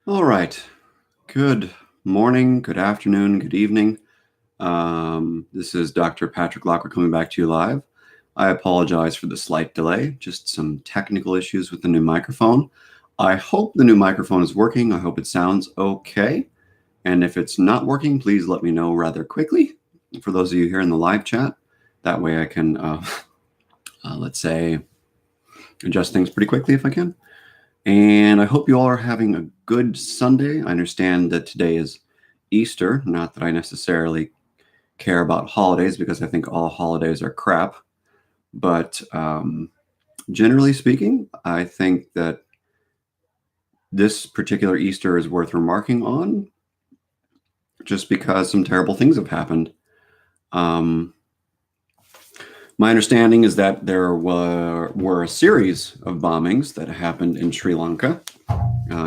All right. Good morning, good afternoon, good evening. This is Dr. Patrick Lockwood coming back to you live. I apologize for the slight delay, just some technical issues with the new microphone. I hope the new microphone is working. I hope it sounds okay. And if it's not working, please let me know rather quickly. For those of you here in the live chat, that way I can, let's say, adjust things pretty quickly if I can. And I hope you all are having a good Sunday. I understand that today is Easter. Not that I necessarily care about holidays because I think all holidays are crap. But generally speaking, I think that this particular Easter is worth remarking on just because some terrible things have happened. My understanding is that there were a series of bombings that happened in Sri Lanka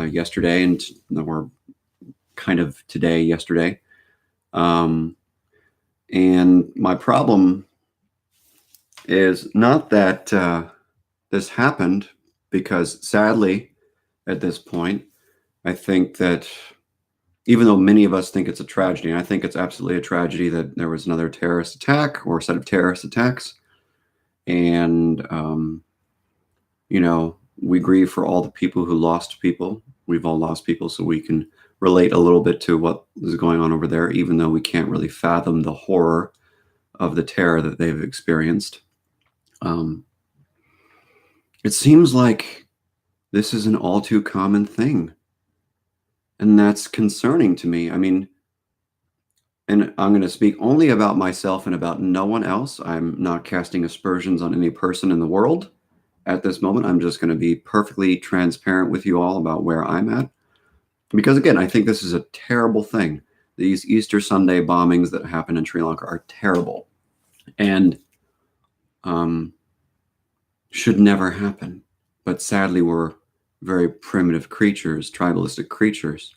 yesterday, and there were kind of yesterday. And my problem is not that this happened, because sadly, at this point, I think that even though many of us think it's a tragedy, and I think it's absolutely a tragedy that there was another terrorist attack or a set of terrorist attacks, and we grieve for all the people who lost people. We've all lost people, so we can relate a little bit to what is going on over there, even though we can't really fathom the horror of the terror that they've experienced. It seems like this is an all too common thing, and that's concerning to me. I mean, and I'm going to speak only about myself and about no one else. I'm not casting aspersions on any person in the world at this moment. I'm just going to be perfectly transparent with you all about where I'm at. Because again, I think this is a terrible thing. These Easter Sunday bombings that happen in Sri Lanka are terrible and should never happen. But sadly, we're very primitive creatures, tribalistic creatures.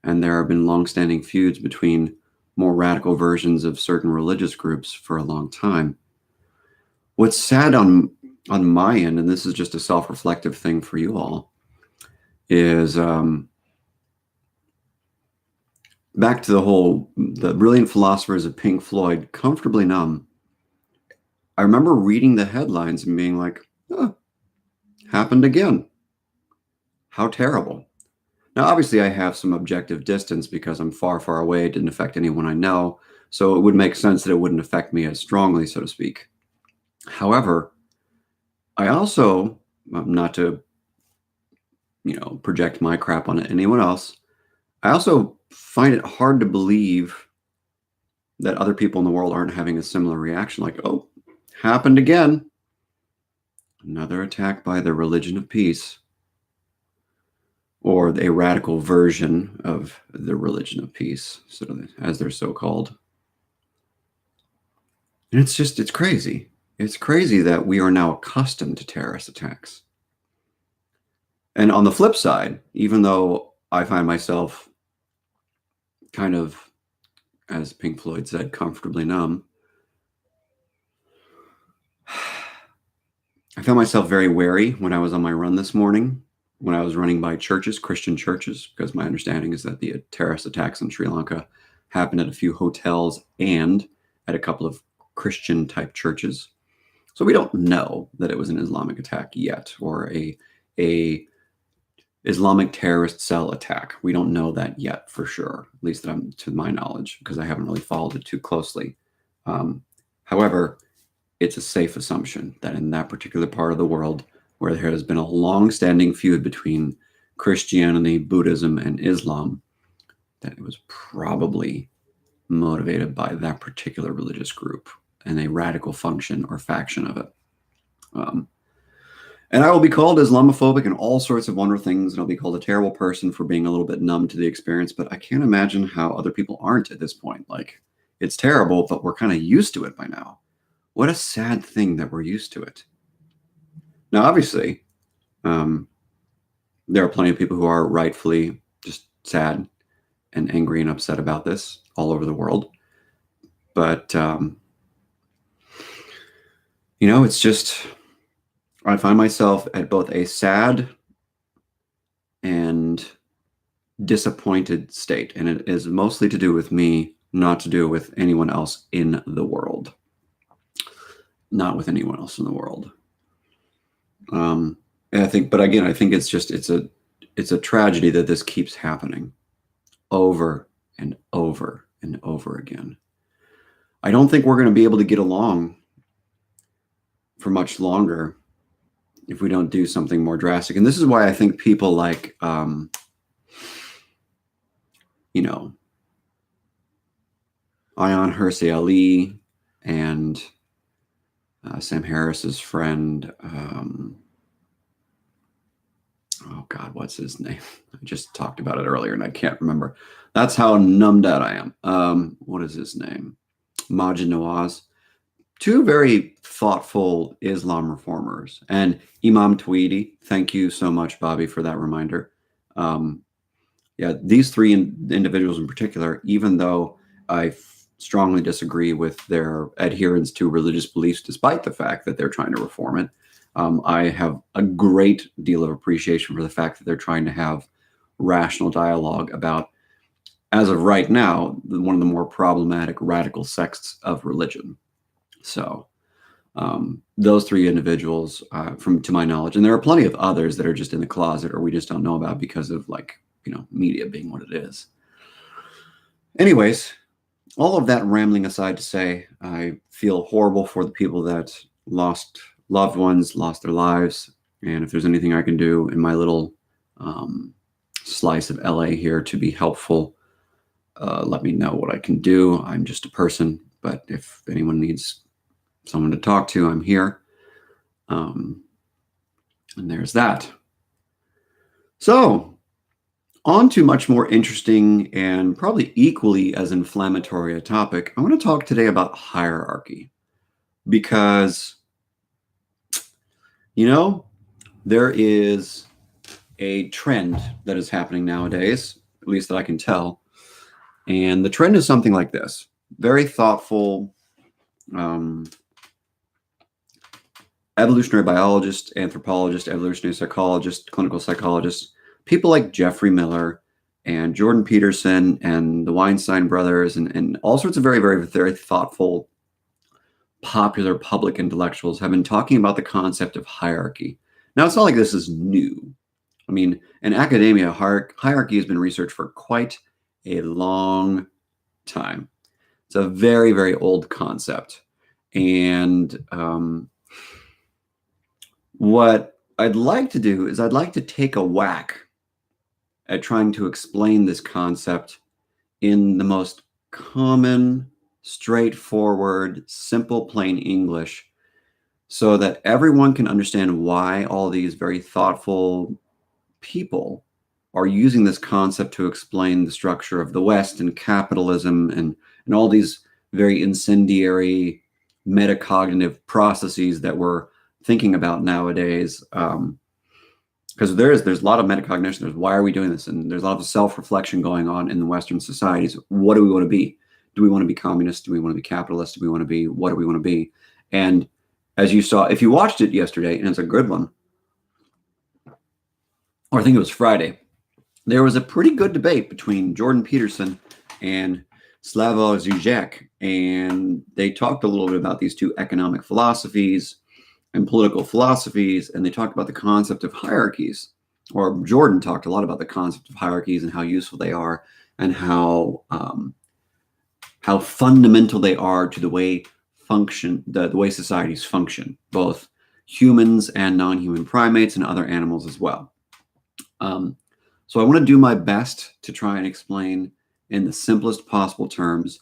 And there have been long-standing feuds between more radical versions of certain religious groups for a long time. What's sad on my end, and this is just a self-reflective thing for you all, is back to the brilliant philosophers of Pink Floyd, Comfortably Numb. I remember reading the headlines and being like, oh, happened again. How terrible. Now, obviously, I have some objective distance because I'm far, far away. It didn't affect anyone I know. So it would make sense that it wouldn't affect me as strongly, so to speak. However, I also, not to, project my crap on anyone else, I also find it hard to believe that other people in the world aren't having a similar reaction. Like, oh, happened again. Another attack by the religion of peace, or a radical version of the religion of peace, as they're so called. And it's crazy. It's crazy that we are now accustomed to terrorist attacks. And on the flip side, even though I find myself kind of, as Pink Floyd said, comfortably numb, I found myself very wary when I was on my run this morning, when I was running by churches, Christian churches, because my understanding is that the terrorist attacks in Sri Lanka happened at a few hotels and at a couple of Christian-type churches. So we don't know that it was an Islamic attack yet, or a Islamic terrorist cell attack. We don't know that yet for sure, at least to my knowledge, because I haven't really followed it too closely. However, it's a safe assumption that in that particular part of the world where there has been a long-standing feud between Christianity, Buddhism, and Islam, that it was probably motivated by that particular religious group and a radical function or faction of it. And I will be called Islamophobic and all sorts of wonderful things, and I'll be called a terrible person for being a little bit numb to the experience, but I can't imagine how other people aren't at this point. Like, it's terrible, but we're kind of used to it by now. What a sad thing that we're used to it. Now, obviously, there are plenty of people who are rightfully just sad and angry and upset about this all over the world. But, it's just, I find myself at both a sad and disappointed state, and it is mostly to do with me, not to do with anyone else in the world. Not with anyone else in the world. And I think, but again, I think it's a tragedy that this keeps happening over and over and over again. I don't think we're going to be able to get along for much longer if we don't do something more drastic. And this is why I think people like, Ayaan Hirsi Ali and Sam Harris's friend, oh God, what's his name? I just talked about it earlier and I can't remember. That's how numbed out I am. What is his name? Majid Nawaz. Two very thoughtful Islam reformers. And Imam Tweedy, thank you so much, Bobby, for that reminder. Yeah, these three individuals in particular, even though I strongly disagree with their adherence to religious beliefs, despite the fact that they're trying to reform it, I have a great deal of appreciation for the fact that they're trying to have rational dialogue about, as of right now, one of the more problematic radical sects of religion. So those three individuals, to my knowledge, and there are plenty of others that are just in the closet or we just don't know about because of media being what it is. Anyways, all of that rambling aside to say, I feel horrible for the people that lost loved ones, lost their lives. And if there's anything I can do in my little slice of LA here to be helpful, let me know what I can do. I'm just a person, but if anyone needs someone to talk to, I'm here. And there's that. So, on to much more interesting and probably equally as inflammatory a topic. I want to talk today about hierarchy because, there is a trend that is happening nowadays, at least that I can tell. And the trend is something like this. Very thoughtful evolutionary biologists, anthropologists, evolutionary psychologists, clinical psychologists, people like Jeffrey Miller and Jordan Peterson and the Weinstein brothers and all sorts of very, very, very thoughtful, popular public intellectuals have been talking about the concept of hierarchy. Now, it's not like this is new. I mean, in academia, hierarchy has been researched for quite a long time. It's a very, very old concept. And what I'd like to do is I'd like to take a whack at trying to explain this concept in the most common, straightforward, simple, plain English so that everyone can understand why all these very thoughtful people are using this concept to explain the structure of the West and capitalism and all these very incendiary metacognitive processes that we're thinking about nowadays. Because there's a lot of metacognition. There's why are we doing this? And there's a lot of self-reflection going on in the Western societies. What do we want to be? Do we want to be communist? Do we want to be capitalist? Do we want to be, what do we want to be? And as you saw, if you watched it yesterday, and it's a good one, or I think it was Friday, there was a pretty good debate between Jordan Peterson and Slavov Zizek. And they talked a little bit about these two economic philosophies and political philosophies, and they talked about the concept of hierarchies, or Jordan talked a lot about the concept of hierarchies and how useful they are and how fundamental they are to the way the way societies function, both humans and non-human primates and other animals as well. So I want to do my best to try and explain in the simplest possible terms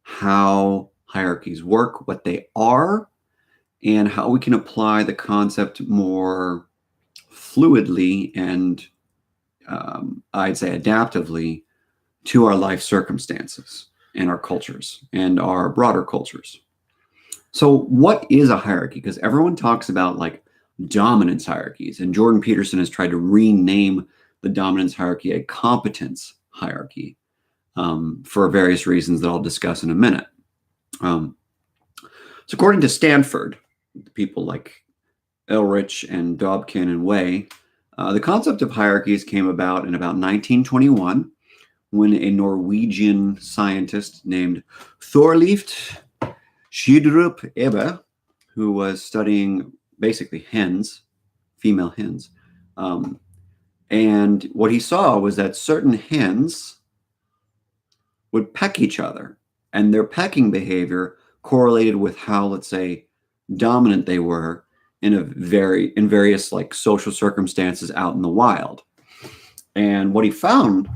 how hierarchies work, what they are, and how we can apply the concept more fluidly and I'd say adaptively to our life circumstances and our cultures and our broader cultures. So what is a hierarchy? Because everyone talks about like dominance hierarchies, and Jordan Peterson has tried to rename the dominance hierarchy a competence hierarchy for various reasons that I'll discuss in a minute. So according to Stanford, people like Elrich and Dobkin and Way, The concept of hierarchies came about in about 1921 when a Norwegian scientist named Thorleif Schidrup Ebbe, who was studying basically hens, female hens, and what he saw was that certain hens would peck each other, and their pecking behavior correlated with how, let's say, dominant they were in various like social circumstances out in the wild. And what he found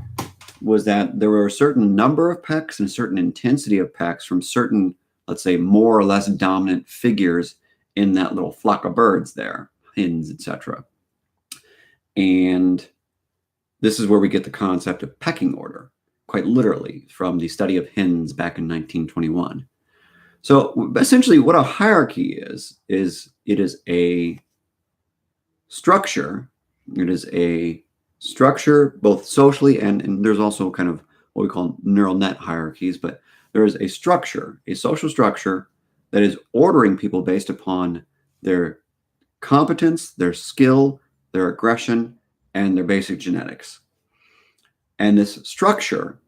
was that there were a certain number of pecks and a certain intensity of pecks from certain, let's say, more or less dominant figures in that little flock of birds there, hens, etc. And this is where we get the concept of pecking order, quite literally, from the study of hens back in 1921. So essentially what a hierarchy is it is a structure. It is a structure both socially and there's also kind of what we call neural net hierarchies, but there is a structure, a social structure that is ordering people based upon their competence, their skill, their aggression, and their basic genetics. And this structure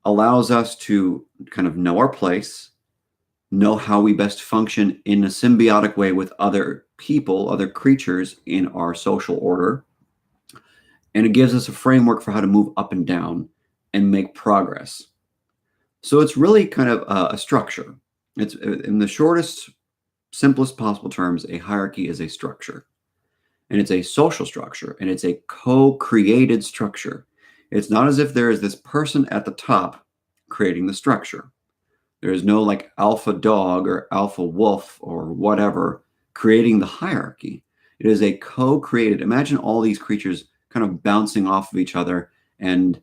allows us to kind of know our place, know how we best function in a symbiotic way with other people, other creatures in our social order. And it gives us a framework for how to move up and down and make progress. So it's really kind of a structure. It's in the shortest, simplest possible terms, a hierarchy is a structure. And it's a social structure, and it's a co-created structure. It's not as if there is this person at the top creating the structure. There is no like alpha dog or alpha wolf or whatever creating the hierarchy. It is a co-created. Imagine all these creatures kind of bouncing off of each other and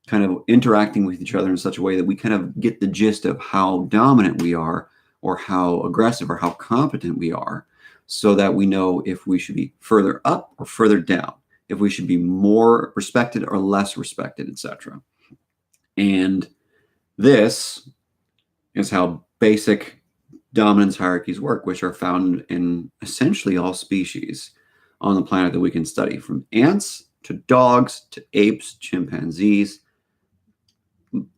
kind of interacting with each other in such a way that we kind of get the gist of how dominant we are or how aggressive or how competent we are, so that we know if we should be further up or further down, if we should be more respected or less respected, etc. And this is how basic dominance hierarchies work, which are found in essentially all species on the planet that we can study, from ants to dogs to apes, chimpanzees,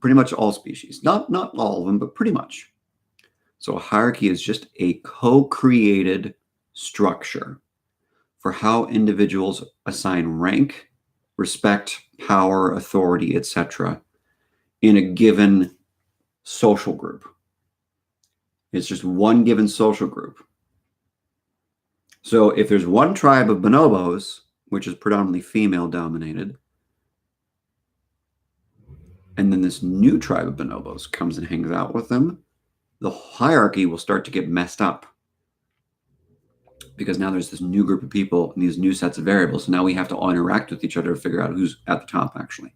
pretty much all species. Not all of them, but pretty much. So a hierarchy is just a co-created structure for how individuals assign rank, respect, power, authority, etc. in a given social group. It's just one given social group. So if there's one tribe of bonobos, which is predominantly female dominated, and then this new tribe of bonobos comes and hangs out with them, the hierarchy will start to get messed up. Because now there's this new group of people and these new sets of variables. So now we have to all interact with each other to figure out who's at the top, actually.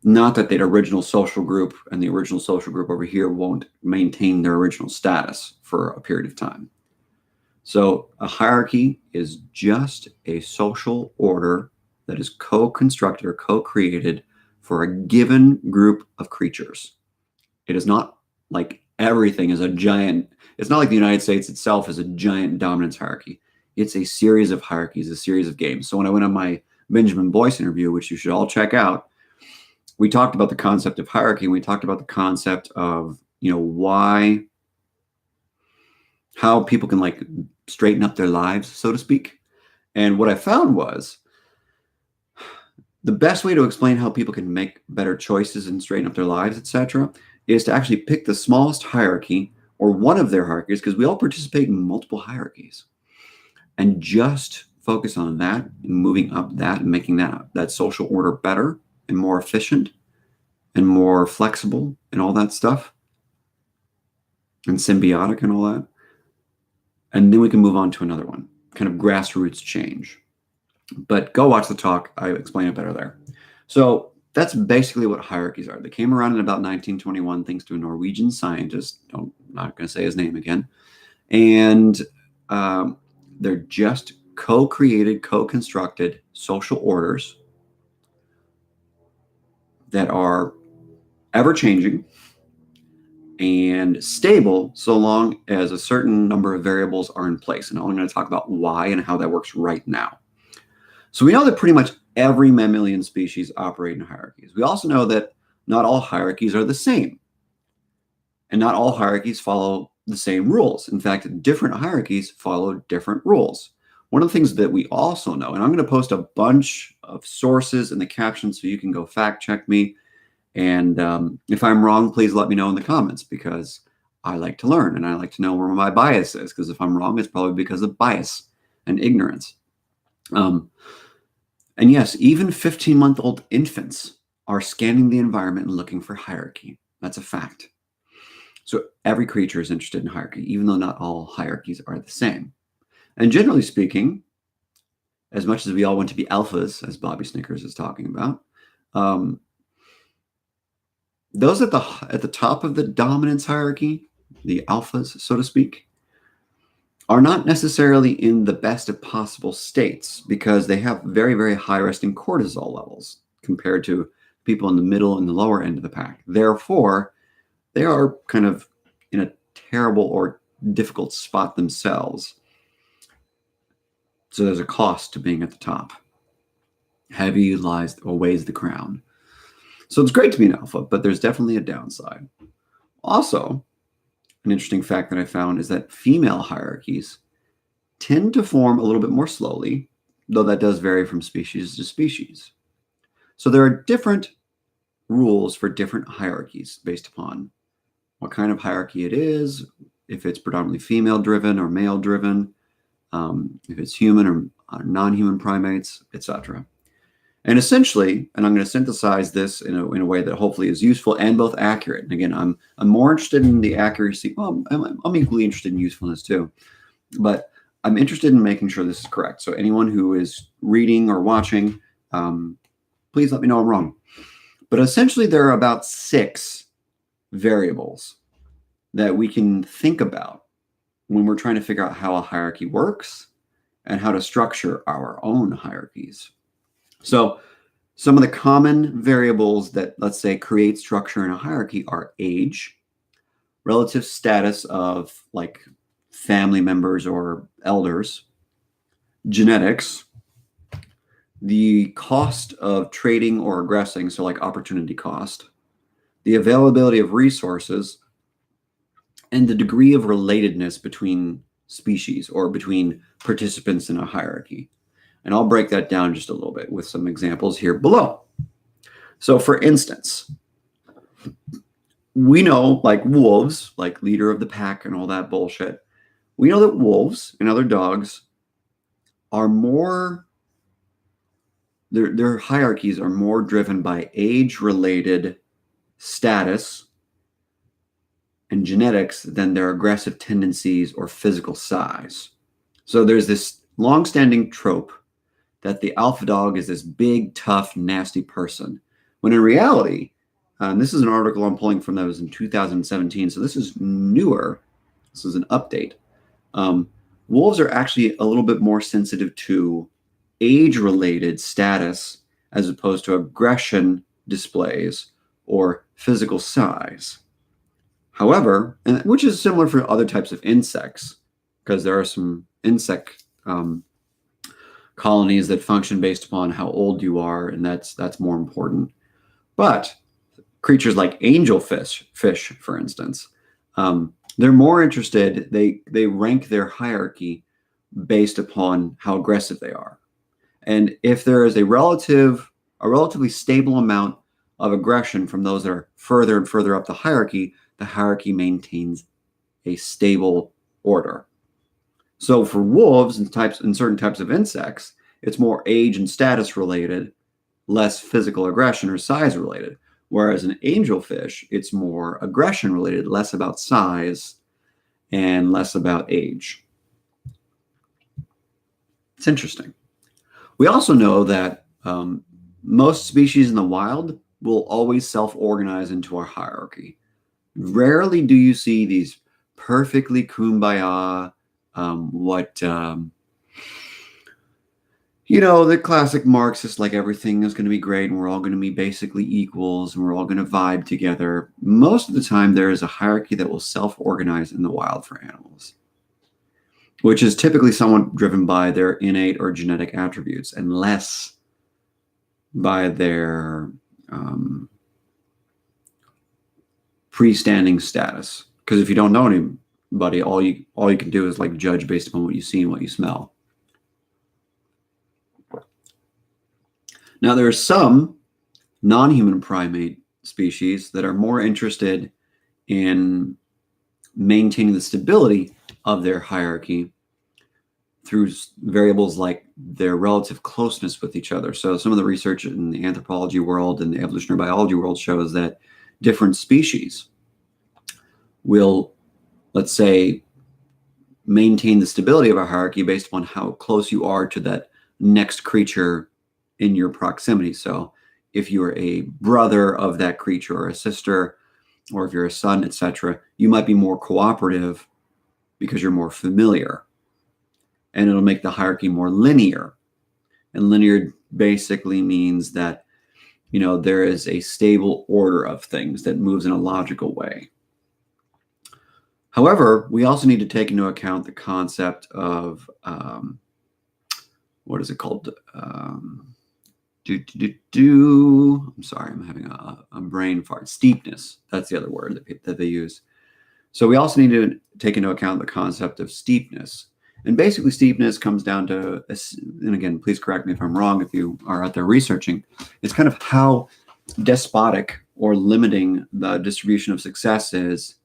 Not that the original social group and the original social group over here won't maintain their original status for a period of time. So a hierarchy is just a social order that is co-constructed or co-created for a given group of creatures. It is not like everything is a giant. It's not like the United States itself is a giant dominance hierarchy. It's a series of hierarchies, a series of games. So when I went on my Benjamin Boyce interview, which you should all check out, we talked about the concept of hierarchy, and we talked about the concept of, how people can like straighten up their lives, so to speak. And what I found was the best way to explain how people can make better choices and straighten up their lives, etc., is to actually pick the smallest hierarchy or one of their hierarchies, because we all participate in multiple hierarchies, and just focus on that and moving up that and making that social order better and more efficient and more flexible and all that stuff and symbiotic and all that. And then we can move on to another one, kind of grassroots change. But go watch the talk. I explain it better there. So that's basically what hierarchies are. They came around in about 1921 thanks to a Norwegian scientist. I'm not going to say his name again. And they're just co-created, co-constructed social orders that are ever-changing and stable so long as a certain number of variables are in place. And I'm going to talk about why and how that works right now. So we know that pretty much every mammalian species operate in hierarchies. We also know that not all hierarchies are the same. And not all hierarchies follow the same rules. In fact, different hierarchies follow different rules. One of the things that we also know, and I'm going to post a bunch of sources in the caption so you can go fact check me. And if I'm wrong, please let me know in the comments, because I like to learn and I like to know where my bias is, because if I'm wrong, it's probably because of bias and ignorance. And yes, even 15-month-old infants are scanning the environment and looking for hierarchy. That's a fact. So every creature is interested in hierarchy, even though not all hierarchies are the same. And generally speaking, as much as we all want to be alphas, as Bobby Snickers is talking about, those at the top of the dominance hierarchy, the alphas, so to speak, are not necessarily in the best of possible states, because they have very, very high resting cortisol levels compared to people in the middle and the lower end of the pack. Therefore, they are kind of in a terrible or difficult spot themselves. So there's a cost to being at the top. Heavy weighs the crown. So it's great to be an alpha, but there's definitely a downside. Also, an interesting fact that I found is that female hierarchies tend to form a little bit more slowly, though that does vary from species to species. So there are different rules for different hierarchies based upon what kind of hierarchy it is, if it's predominantly female-driven or male-driven, if it's human or non-human primates, etc. And essentially, and I'm going to synthesize this in a way that hopefully is useful and both accurate. And again, I'm more interested in the accuracy. Well, I'm equally interested in usefulness too, but I'm interested in making sure this is correct. So anyone who is reading or watching, please let me know I'm wrong. But essentially, there are about 6 variables that we can think about when we're trying to figure out how a hierarchy works and how to structure our own hierarchies. So some of the common variables that, let's say, create structure in a hierarchy are age, relative status of like family members or elders, genetics, the cost of trading or aggressing, so like opportunity cost, the availability of resources, and the degree of relatedness between species or between participants in a hierarchy. And I'll break that down just a little bit with some examples here below. So for instance, we know, like wolves, like leader of the pack and all that bullshit, we know that wolves and other dogs are more, their hierarchies are more driven by age-related status and genetics than their aggressive tendencies or physical size. So there's this long-standing trope that the alpha dog is this big, tough, nasty person, when in reality, this is an article I'm pulling from that was in 2017, so this is newer. This is an update. Wolves are actually a little bit more sensitive to age-related status as opposed to aggression displays or physical size. However, and which is similar for other types of insects, because there are some insect colonies that function based upon how old you are, and that's more important. But creatures like angelfish, for instance, they're more interested. They rank their hierarchy based upon how aggressive they are, and if there is a relatively stable amount of aggression from those that are further and further up the hierarchy maintains a stable order. So for wolves and certain types of insects, it's more age and status related, less physical aggression or size related. Whereas an angelfish, it's more aggression related, less about size and less about age. It's interesting. We also know that most species in the wild will always self-organize into a hierarchy. Rarely do you see these perfectly kumbaya, The classic Marxist, like everything is going to be great and we're all going to be basically equals and we're all going to vibe together. Most of the time, there is a hierarchy that will self-organize in the wild for animals, which is typically somewhat driven by their innate or genetic attributes and less by their freestanding status. Because if you don't know anybody, all you can do is like judge based upon what you see and what you smell. Now, there are some non-human primate species that are more interested in maintaining the stability of their hierarchy through variables like their relative closeness with each other. So some of the research in the anthropology world and the evolutionary biology world shows that different species will, let's say, maintain the stability of a hierarchy based upon how close you are to that next creature in your proximity. So if you're a brother of that creature or a sister, or if you're a son, etc., you might be more cooperative because you're more familiar. And it'll make the hierarchy more linear. And linear basically means that, there is a stable order of things that moves in a logical way. However, we also need to take into account the concept of, what is it called? I'm sorry, I'm having a brain fart. Steepness. That's the other word that they use. So we also need to take into account the concept of steepness. And basically steepness comes down to, and again, please correct me if I'm wrong if you are out there researching, it's kind of how despotic or limiting the distribution of success is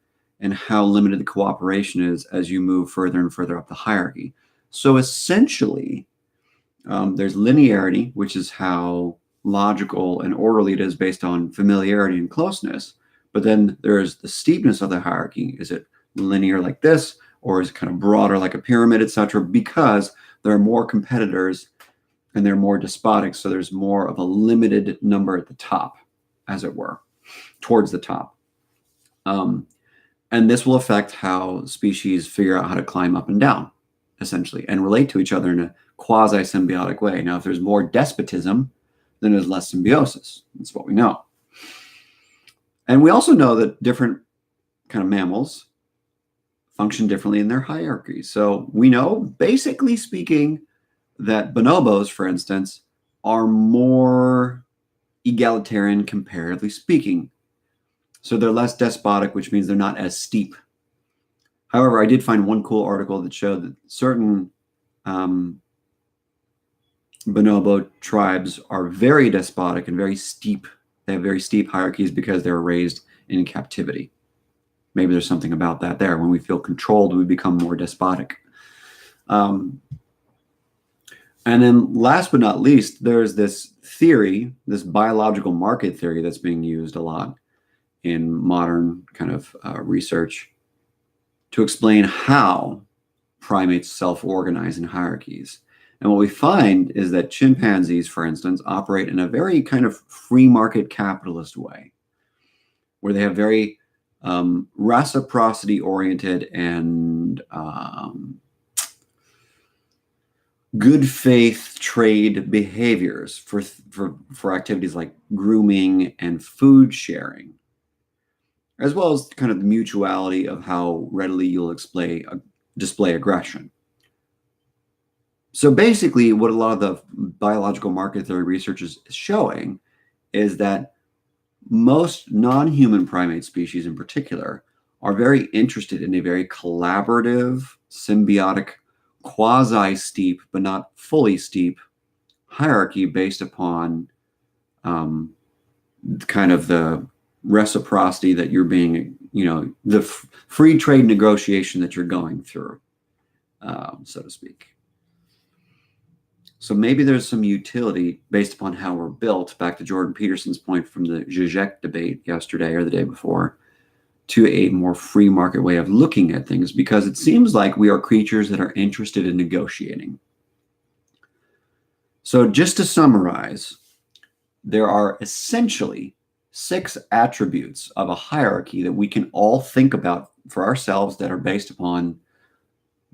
and how limited the cooperation is as you move further and further up the hierarchy. So essentially, there's linearity, which is how logical and orderly it is based on familiarity and closeness. But then there's the steepness of the hierarchy. Is it linear like this, or is it kind of broader like a pyramid, etc.? Because there are more competitors and they're more despotic. So there's more of a limited number at the top, as it were, towards the top. And this will affect how species figure out how to climb up and down, essentially, and relate to each other in a quasi-symbiotic way. Now, if there's more despotism, then there's less symbiosis. That's what we know. And we also know that different kind of mammals function differently in their hierarchies. So we know, basically speaking, that bonobos, for instance, are more egalitarian comparatively speaking. So they're less despotic, which means they're not as steep. However, I did find one cool article that showed that certain bonobo tribes are very despotic and very steep. They have very steep hierarchies because they were raised in captivity. Maybe there's something about that there. When we feel controlled, we become more despotic. And then last but not least, there's this theory, this biological market theory that's being used a lot in modern kind of research to explain how primates self-organize in hierarchies. And what we find is that chimpanzees, for instance, operate in a very kind of free market capitalist way, where they have very reciprocity-oriented and good faith trade behaviors for activities like grooming and food sharing, as well as kind of the mutuality of how readily you'll display aggression. So basically, what a lot of the biological market theory research is showing is that most non-human primate species in particular are very interested in a very collaborative, symbiotic, quasi-steep, but not fully steep hierarchy based upon kind of the reciprocity that you're being, the free trade negotiation that you're going through, so to speak. So maybe there's some utility based upon how we're built, back to Jordan Peterson's point from the Zizek debate yesterday or the day before, to a more free market way of looking at things, because it seems like we are creatures that are interested in negotiating. So just to summarize, there are essentially 6 attributes of a hierarchy that we can all think about for ourselves that are based upon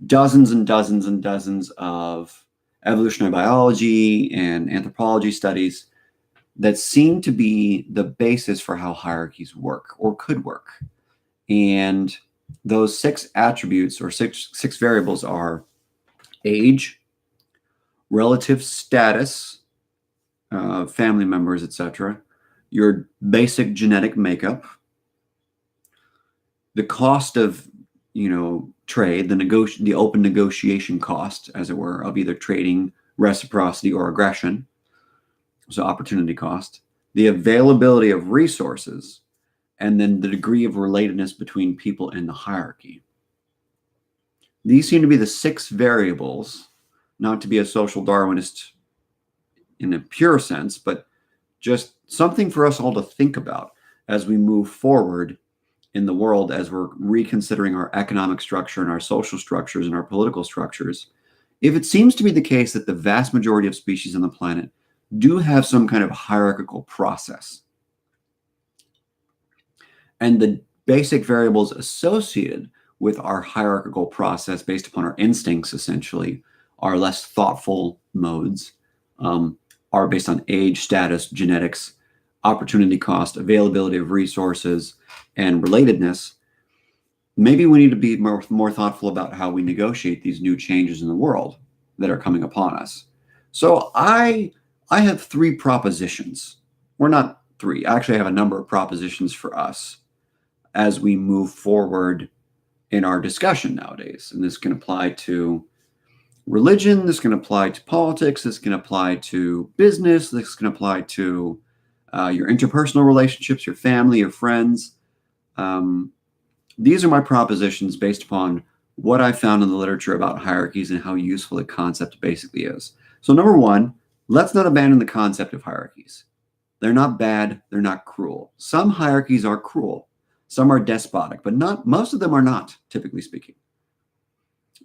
dozens and dozens and dozens of evolutionary biology and anthropology studies that seem to be the basis for how hierarchies work or could work. And those 6 attributes or six variables are age, relative status, family members, etc., your basic genetic makeup, the cost of trade, the open negotiation cost, as it were, of either trading, reciprocity, or aggression, so opportunity cost, the availability of resources, and then the degree of relatedness between people in the hierarchy. These seem to be the 6 variables, not to be a social Darwinist in a pure sense, but just something for us all to think about as we move forward in the world, as we're reconsidering our economic structure and our social structures and our political structures. If it seems to be the case that the vast majority of species on the planet do have some kind of hierarchical process, and the basic variables associated with our hierarchical process based upon our instincts, essentially, our less thoughtful modes, are based on age, status, genetics, opportunity cost, availability of resources, and relatedness, maybe we need to be more thoughtful about how we negotiate these new changes in the world that are coming upon us. So I have 3 propositions, or not 3, actually I have a number of propositions for us as we move forward in our discussion nowadays. And this can apply to religion, this can apply to politics, this can apply to business, this can apply to your interpersonal relationships, your family, your friends. These are my propositions based upon what I found in the literature about hierarchies and how useful the concept basically is. So number 1, let's not abandon the concept of hierarchies. They're not bad, they're not cruel. Some hierarchies are cruel, some are despotic, but most of them are not, typically speaking.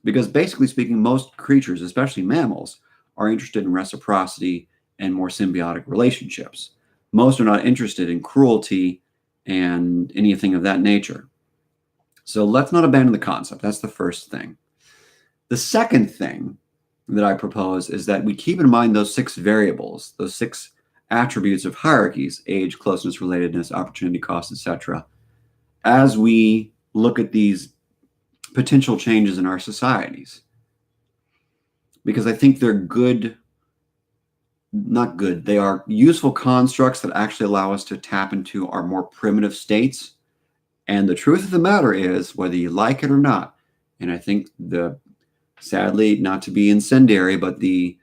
Because basically speaking, most creatures, especially mammals, are interested in reciprocity and more symbiotic relationships. Most are not interested in cruelty and anything of that nature. So let's not abandon the concept. That's the first thing. The second thing that I propose is that we keep in mind those 6 variables, those 6 attributes of hierarchies, age, closeness, relatedness, opportunity cost, etc., as we look at these potential changes in our societies. Because I think they're they are useful constructs that actually allow us to tap into our more primitive states. And the truth of the matter is, whether you like it or not, and I think sadly, not to be incendiary, but the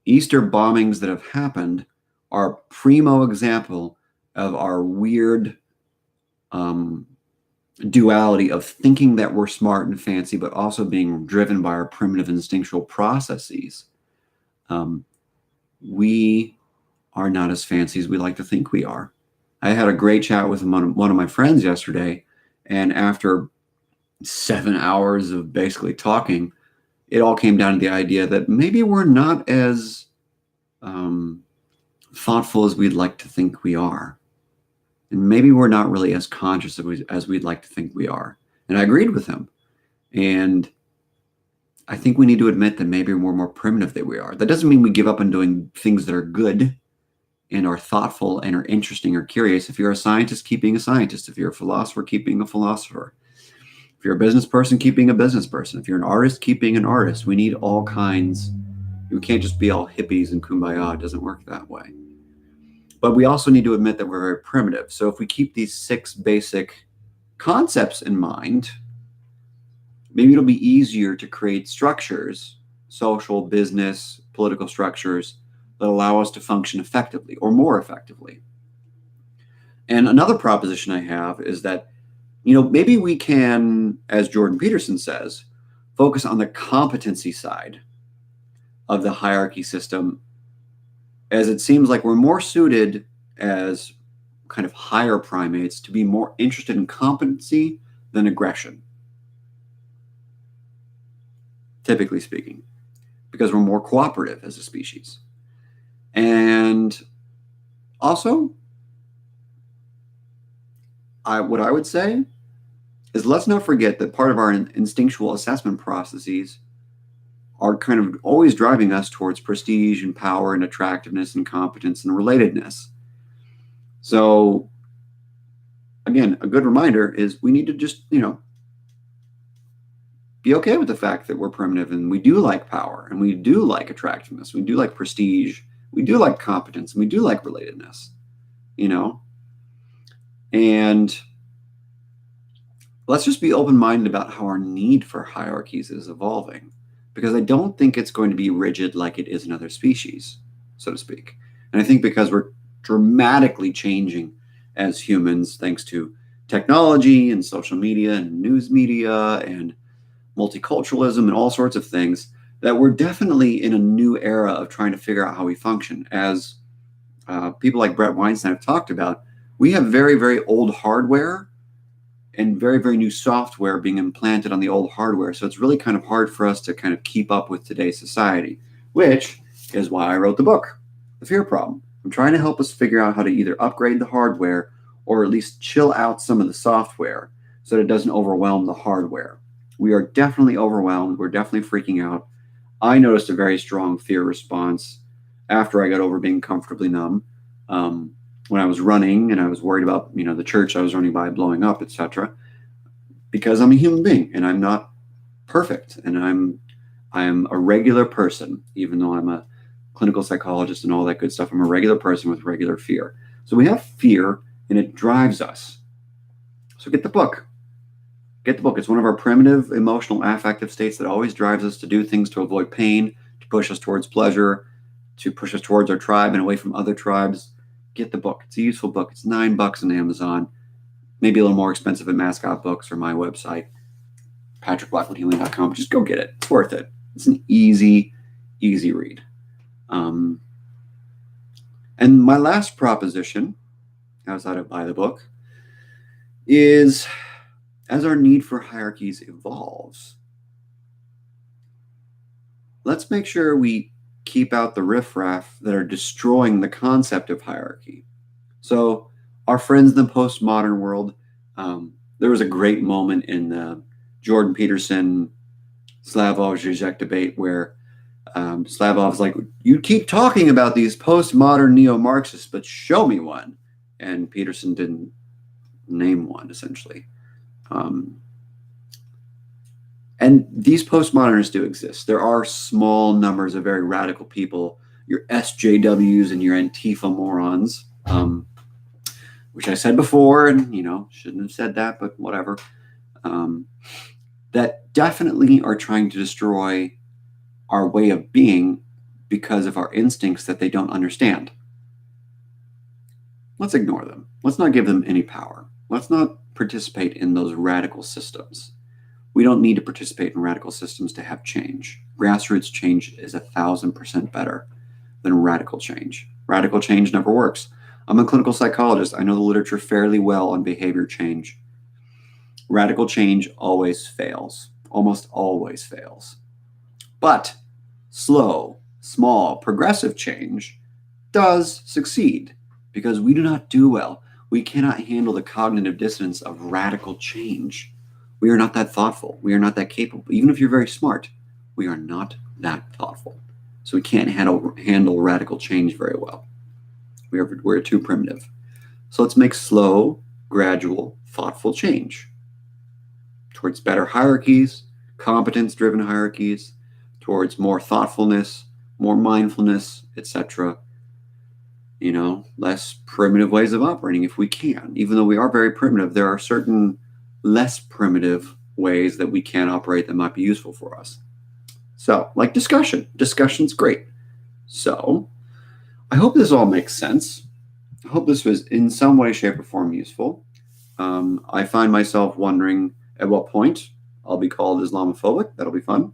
Easter bombings that have happened are primo example of our weird duality of thinking that we're smart and fancy, but also being driven by our primitive instinctual processes. We are not as fancy as we like to think we are. I had a great chat with one of my friends yesterday, and after 7 hours of basically talking, it all came down to the idea that maybe we're not as thoughtful as we'd like to think we are. And maybe we're not really as conscious as we'd like to think we are. And I agreed with him. And I think we need to admit that maybe we're more primitive than we are. That doesn't mean we give up on doing things that are good and are thoughtful and are interesting or curious. If you're a scientist, keep being a scientist. If you're a philosopher, keep being a philosopher. If you're a business person, keep being a business person. If you're an artist, keep being an artist. We need all kinds. We can't just be all hippies and kumbaya. It doesn't work that way. But we also need to admit that we're very primitive. So if we keep these 6 basic concepts in mind, maybe it'll be easier to create structures, social, business, political structures, that allow us to function effectively or more effectively. And another proposition I have is that, maybe we can, as Jordan Peterson says, focus on the competency side of the hierarchy system, as it seems like we're more suited as kind of higher primates to be more interested in competency than aggression, typically speaking, because we're more cooperative as a species. And also, what I would say is let's not forget that part of our instinctual assessment processes are kind of always driving us towards prestige and power and attractiveness and competence and relatedness. So again, a good reminder is we need to just, be okay with the fact that we're primitive and we do like power and we do like attractiveness. We do like prestige. We do like competence and we do like relatedness, and let's just be open-minded about how our need for hierarchies is evolving, because I don't think it's going to be rigid like it is in other species, so to speak. And I think because we're dramatically changing as humans, thanks to technology and social media and news media and multiculturalism and all sorts of things, that we're definitely in a new era of trying to figure out how we function. As people like Brett Weinstein have talked about, we have very, very old hardware and very, very new software being implanted on the old hardware. So it's really kind of hard for us to kind of keep up with today's society, which is why I wrote the book, The Fear Problem. I'm trying to help us figure out how to either upgrade the hardware or at least chill out some of the software so that it doesn't overwhelm the hardware. We are definitely overwhelmed. We're definitely freaking out. I noticed a very strong fear response after I got over being comfortably numb. When I was running and I was worried about, the church I was running by blowing up, etc. Because I'm a human being and I'm not perfect, and I am a regular person, even though I'm a clinical psychologist and all that good stuff. I'm a regular person with regular fear. So we have fear and it drives us. So get the book. Get the book. It's one of our primitive emotional affective states that always drives us to do things to avoid pain, to push us towards pleasure, to push us towards our tribe and away from other tribes. Get the book. It's a useful book. It's $9 on Amazon, maybe a little more expensive at Mascaro Books or my website, patrickblackwoodhealing.com. Just go get it. It's worth it. It's an easy read. And my last proposition, outside of buy the book, is as our need for hierarchies evolves, let's make sure we keep out the riffraff that are destroying the concept of hierarchy. So our friends in the postmodern world, there was a great moment in the Jordan Peterson, Slavov, Zizek debate where Slavov's like, you keep talking about these postmodern neo-Marxists, but show me one. And Peterson didn't name one, essentially. And these postmodernists do exist. There are small numbers of very radical people, your SJWs and your Antifa morons, which I said before, and, shouldn't have said that, but whatever, that definitely are trying to destroy our way of being because of our instincts that they don't understand. Let's ignore them. Let's not give them any power. Let's not participate in those radical systems. We don't need to participate in radical systems to have change. Grassroots change is 1,000% better than radical change. Radical change never works. I'm a clinical psychologist. I know the literature fairly well on behavior change. Radical change always fails, almost always fails. But slow, small, progressive change does succeed because we do not do well. We cannot handle the cognitive dissonance of radical change. We are not that thoughtful. We are not that capable. Even if you're very smart, we are not that thoughtful. So we can't handle radical change very well. We're too primitive. So let's make slow, gradual, thoughtful change towards better hierarchies, competence-driven hierarchies, towards more thoughtfulness, more mindfulness, etc. Less primitive ways of operating if we can. Even though we are very primitive, there are certain less primitive ways that we can operate that might be useful for us. So, like discussion. Discussion's great. So, I hope this all makes sense. I hope this was in some way, shape, or form useful. I find myself wondering at what point I'll be called Islamophobic. That'll be fun.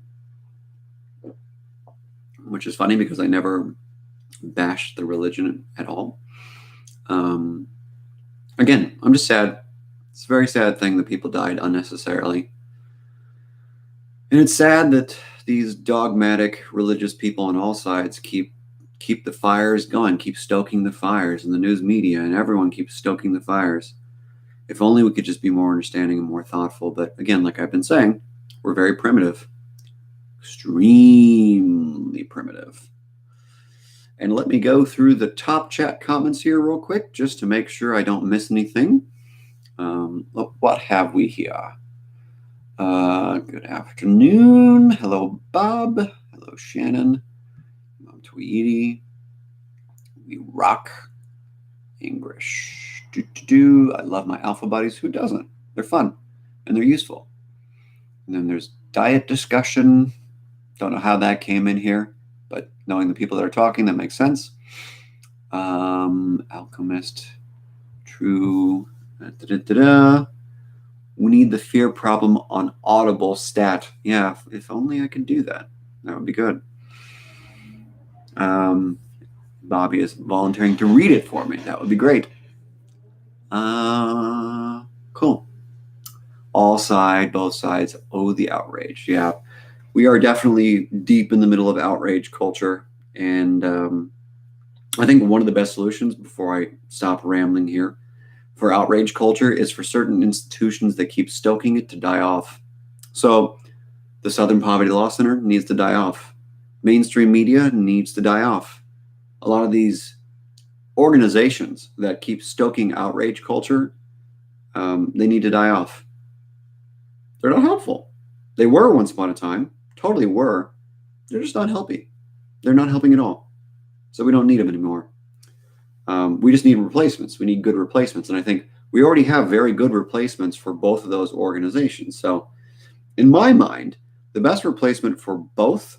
Which is funny because I never bashed the religion at all. Again, I'm just sad. It's a very sad thing that people died unnecessarily. And it's sad that these dogmatic religious people on all sides keep the fires going, keep stoking the fires in the news media, and everyone keeps stoking the fires. If only we could just be more understanding and more thoughtful. But again, like I've been saying, we're very primitive. extremely primitive. And let me go through the top chat comments here real quick, just to make sure I don't miss anything. What have we here? Good afternoon. Hello, Bob. Hello, Shannon. Mom Tweety. We rock English. I love my alpha buddies. Who doesn't? They're fun and they're useful. And then there's diet discussion. Don't know how that came in here, but knowing the people that are talking, that makes sense. Alchemist. True. We need the fear problem on Audible stat. Yeah, if only I could do that. That would be good. Bobby is volunteering to read it for me. That would be great. Cool. All side, both sides. Oh, the outrage. Yeah, we are definitely deep in the middle of outrage culture. And I think one of the best solutions, before I stop rambling here, for outrage culture is for certain institutions that keep stoking it to die off. So the Southern Poverty Law Center needs to die off. Mainstream media needs to die off. A lot of these organizations that keep stoking outrage culture, they need to die off. They're not helpful. They were once upon a time, totally were. They're just not helping. They're not helping at all. So we don't need them anymore. We just need replacements. We need good replacements. And I think we already have very good replacements for both of those organizations. So in my mind, the best replacement for both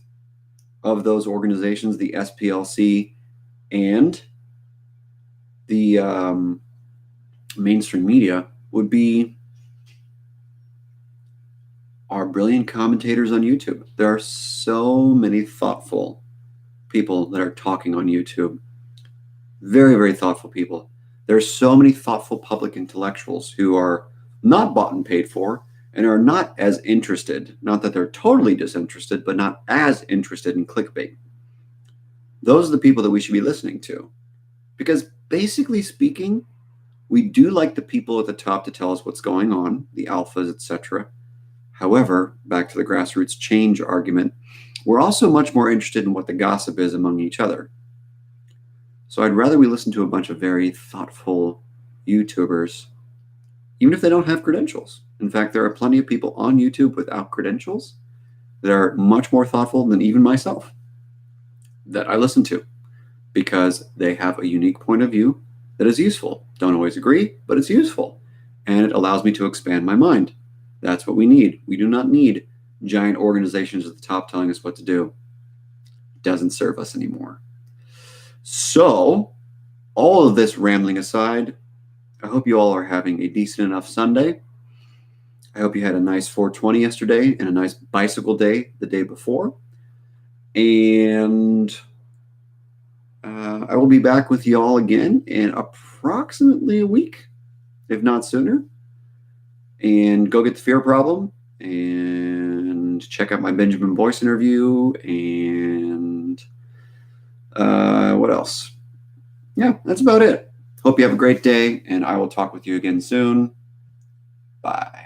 of those organizations, the SPLC and the mainstream media, would be our brilliant commentators on YouTube. There are so many thoughtful people that are talking on YouTube. Very, very thoughtful people. There are so many thoughtful public intellectuals who are not bought and paid for and are not as interested, not that they're totally disinterested, but not as interested in clickbait. Those are the people that we should be listening to. Because basically speaking, we do like the people at the top to tell us what's going on, the alphas, etc. However, back to the grassroots change argument, we're also much more interested in what the gossip is among each other. So I'd rather we listen to a bunch of very thoughtful YouTubers, even if they don't have credentials. In fact, there are plenty of people on YouTube without credentials that are much more thoughtful than even myself that I listen to, because they have a unique point of view that is useful. Don't always agree, but it's useful. And it allows me to expand my mind. That's what we need. We do not need giant organizations at the top telling us what to do. It doesn't serve us anymore. So, all of this rambling aside, I hope you all are having a decent enough Sunday. I hope you had a nice 420 yesterday and a nice bicycle day the day before. And I will be back with you all again in approximately a week, if not sooner. And go get the fear problem and check out my Benjamin Boyce interview and what else? Yeah, that's about it. Hope you have a great day, and I will talk with you again soon. Bye.